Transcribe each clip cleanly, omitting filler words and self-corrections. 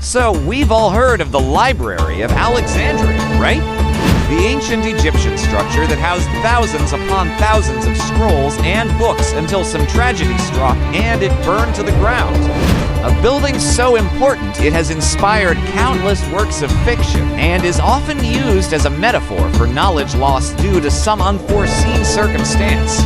So, we've all heard of the Library of Alexandria, right? The ancient Egyptian structure that housed thousands upon thousands of scrolls and books until some tragedy struck and it burned to the ground. A building so important it has inspired countless works of fiction and is often used as a metaphor for knowledge lost due to some unforeseen circumstance.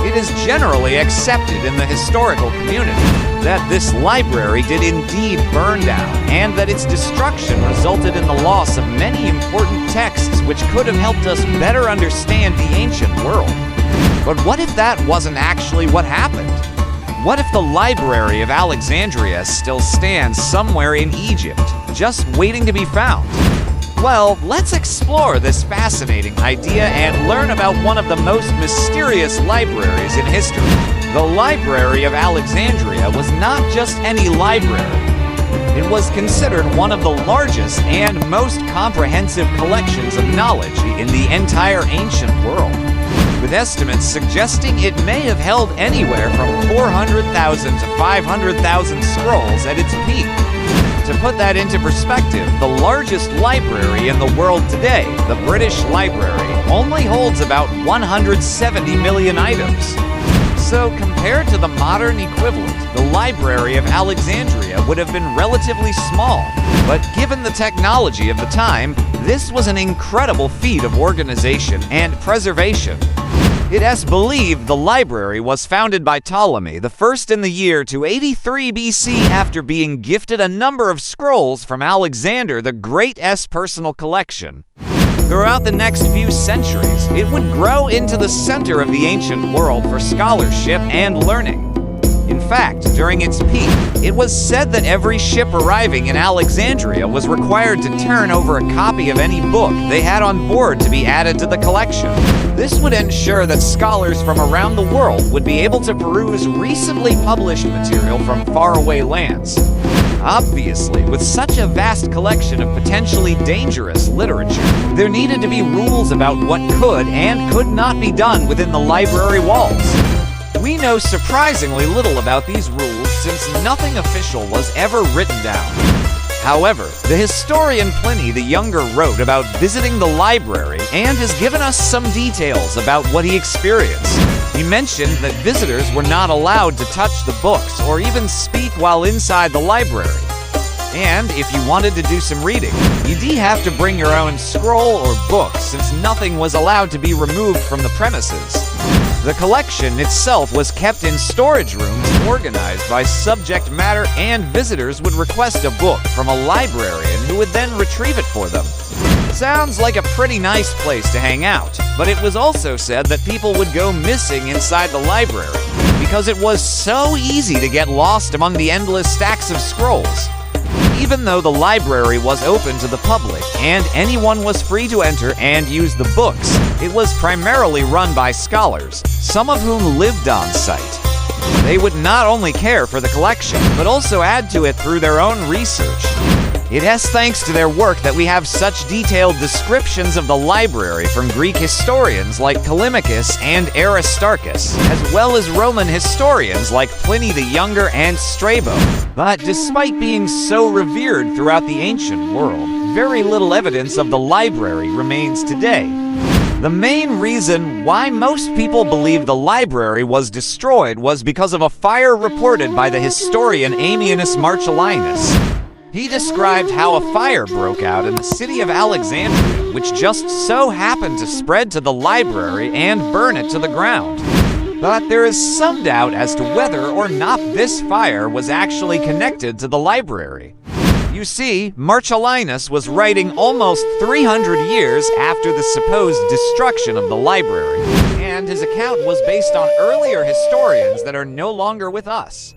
It is generally accepted in the historical community that this library did indeed burn down, and that its destruction resulted in the loss of many important texts which could have helped us better understand the ancient world. But what if that wasn't actually what happened? What if the Library of Alexandria still stands somewhere in Egypt, just waiting to be found? Well, let's explore this fascinating idea and learn about one of the most mysterious libraries in history. The Library of Alexandria was not just any library. It was considered one of the largest and most comprehensive collections of knowledge in the entire ancient world, with estimates suggesting it may have held anywhere from 400,000 to 500,000 scrolls at its peak. To put that into perspective, the largest library in the world today, the British Library, only holds about 170 million items. So, compared to the modern equivalent, the Library of Alexandria would have been relatively small. But given the technology of the time, this was an incredible feat of organization and preservation. It is believed the library was founded by Ptolemy I in the year 283 BC after being gifted a number of scrolls from Alexander the Great's personal collection. Throughout the next few centuries, it would grow into the center of the ancient world for scholarship and learning. In fact, during its peak, it was said that every ship arriving in Alexandria was required to turn over a copy of any book they had on board to be added to the collection. This would ensure that scholars from around the world would be able to peruse recently published material from faraway lands. Obviously, with such a vast collection of potentially dangerous literature, there needed to be rules about what could and could not be done within the library walls. We know surprisingly little about these rules since nothing official was ever written down. However, the historian Pliny the Younger wrote about visiting the library and has given us some details about what he experienced. He mentioned that visitors were not allowed to touch the books or even speak while inside the library. And if you wanted to do some reading, you'd have to bring your own scroll or book since nothing was allowed to be removed from the premises. The collection itself was kept in storage rooms organized by subject matter, and visitors would request a book from a librarian who would then retrieve it for them. Sounds like a pretty nice place to hang out, but it was also said that people would go missing inside the library because it was so easy to get lost among the endless stacks of scrolls. Even though the library was open to the public and anyone was free to enter and use the books, it was primarily run by scholars, some of whom lived on site. They would not only care for the collection, but also add to it through their own research. It is thanks to their work that we have such detailed descriptions of the library from Greek historians like Callimachus and Aristarchus, as well as Roman historians like Pliny the Younger and Strabo. But despite being so revered throughout the ancient world, very little evidence of the library remains today. The main reason why most people believe the library was destroyed was because of a fire reported by the historian Ammianus Marcellinus. He described how a fire broke out in the city of Alexandria, which just so happened to spread to the library and burn it to the ground. But there is some doubt as to whether or not this fire was actually connected to the library. You see, Marcellinus was writing almost 300 years after the supposed destruction of the library, and his account was based on earlier historians that are no longer with us.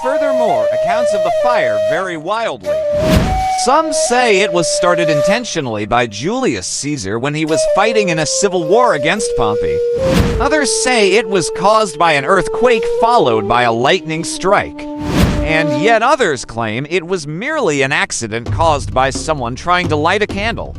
Furthermore, accounts of the fire vary wildly. Some say it was started intentionally by Julius Caesar when he was fighting in a civil war against Pompey. Others say it was caused by an earthquake followed by a lightning strike. And yet others claim it was merely an accident caused by someone trying to light a candle.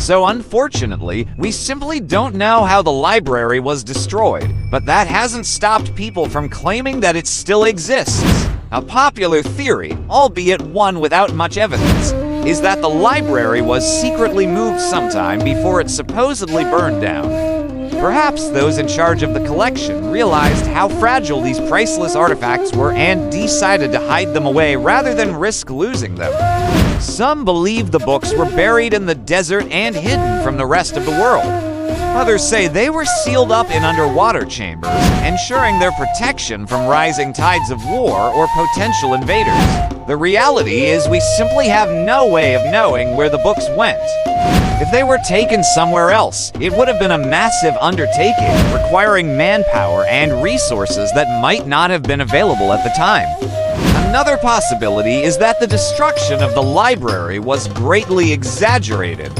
So unfortunately, we simply don't know how the library was destroyed, but that hasn't stopped people from claiming that it still exists. A popular theory, albeit one without much evidence, is that the library was secretly moved sometime before it supposedly burned down. Perhaps those in charge of the collection realized how fragile these priceless artifacts were and decided to hide them away rather than risk losing them. Some believe the books were buried in the desert and hidden from the rest of the world. Others say they were sealed up in underwater chambers, ensuring their protection from rising tides of war or potential invaders. The reality is we simply have no way of knowing where the books went. If they were taken somewhere else, it would have been a massive undertaking, requiring manpower and resources that might not have been available at the time. Another possibility is that the destruction of the library was greatly exaggerated.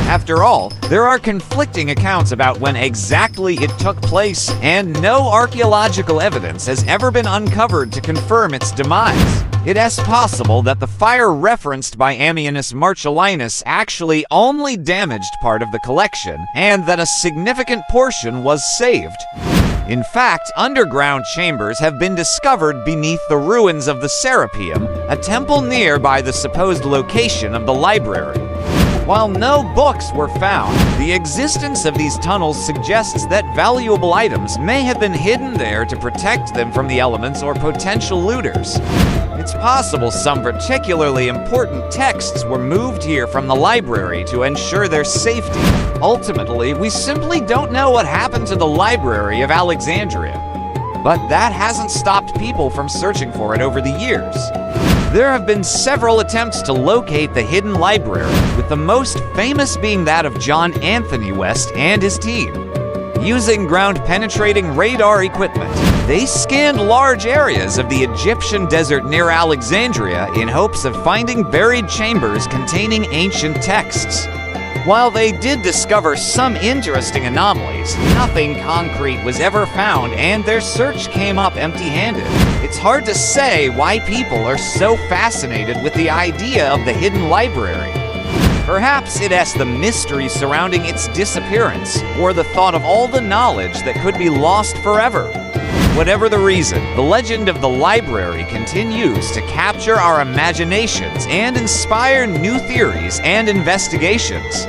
After all, there are conflicting accounts about when exactly it took place, and no archaeological evidence has ever been uncovered to confirm its demise. It is possible that the fire referenced by Ammianus Marcellinus actually only damaged part of the collection, and that a significant portion was saved. In fact, underground chambers have been discovered beneath the ruins of the Serapeum, a temple nearby the supposed location of the library. While no books were found, the existence of these tunnels suggests that valuable items may have been hidden there to protect them from the elements or potential looters. It's possible some particularly important texts were moved here from the library to ensure their safety. Ultimately, we simply don't know what happened to the Library of Alexandria. But that hasn't stopped people from searching for it over the years. There have been several attempts to locate the hidden library, with the most famous being that of John Anthony West and his team. Using ground-penetrating radar equipment, they scanned large areas of the Egyptian desert near Alexandria in hopes of finding buried chambers containing ancient texts. While they did discover some interesting anomalies, nothing concrete was ever found and their search came up empty-handed. It's hard to say why people are so fascinated with the idea of the hidden library. Perhaps it is the mystery surrounding its disappearance, or the thought of all the knowledge that could be lost forever. Whatever the reason, the legend of the library continues to capture our imaginations and inspire new theories and investigations.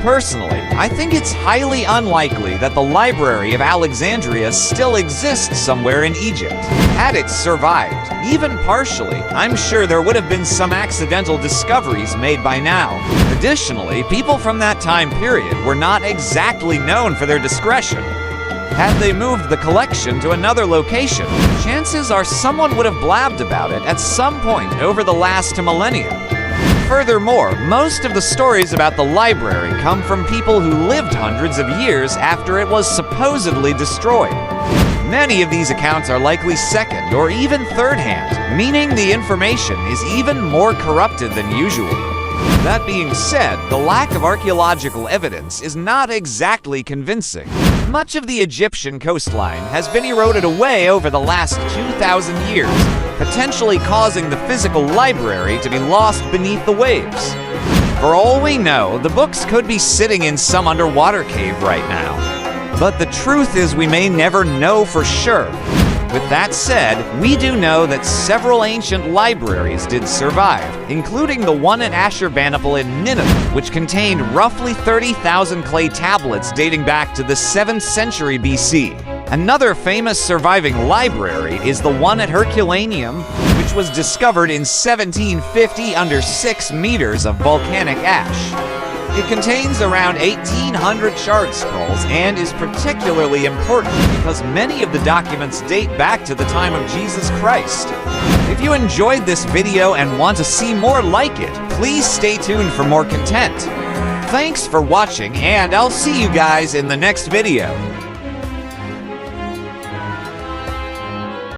Personally, I think it's highly unlikely that the Library of Alexandria still exists somewhere in Egypt. Had it survived, even partially, I'm sure there would have been some accidental discoveries made by now. Additionally, people from that time period were not exactly known for their discretion. Had they moved the collection to another location, chances are someone would have blabbed about it at some point over the last millennia. Furthermore, most of the stories about the library come from people who lived hundreds of years after it was supposedly destroyed. Many of these accounts are likely second or even third-hand, meaning the information is even more corrupted than usual. That being said, the lack of archaeological evidence is not exactly convincing. Much of the Egyptian coastline has been eroded away over the last 2,000 years, potentially causing the physical library to be lost beneath the waves. For all we know, the books could be sitting in some underwater cave right now. But the truth is we may never know for sure. With that said, we do know that several ancient libraries did survive, including the one at Ashurbanipal in Nineveh, which contained roughly 30,000 clay tablets dating back to the 7th century BC. Another famous surviving library is the one at Herculaneum, which was discovered in 1750 under 6 meters of volcanic ash. It contains around 1,800 shard scrolls and is particularly important because many of the documents date back to the time of Jesus Christ. If you enjoyed this video and want to see more like it, please stay tuned for more content. Thanks for watching, and I'll see you guys in the next video.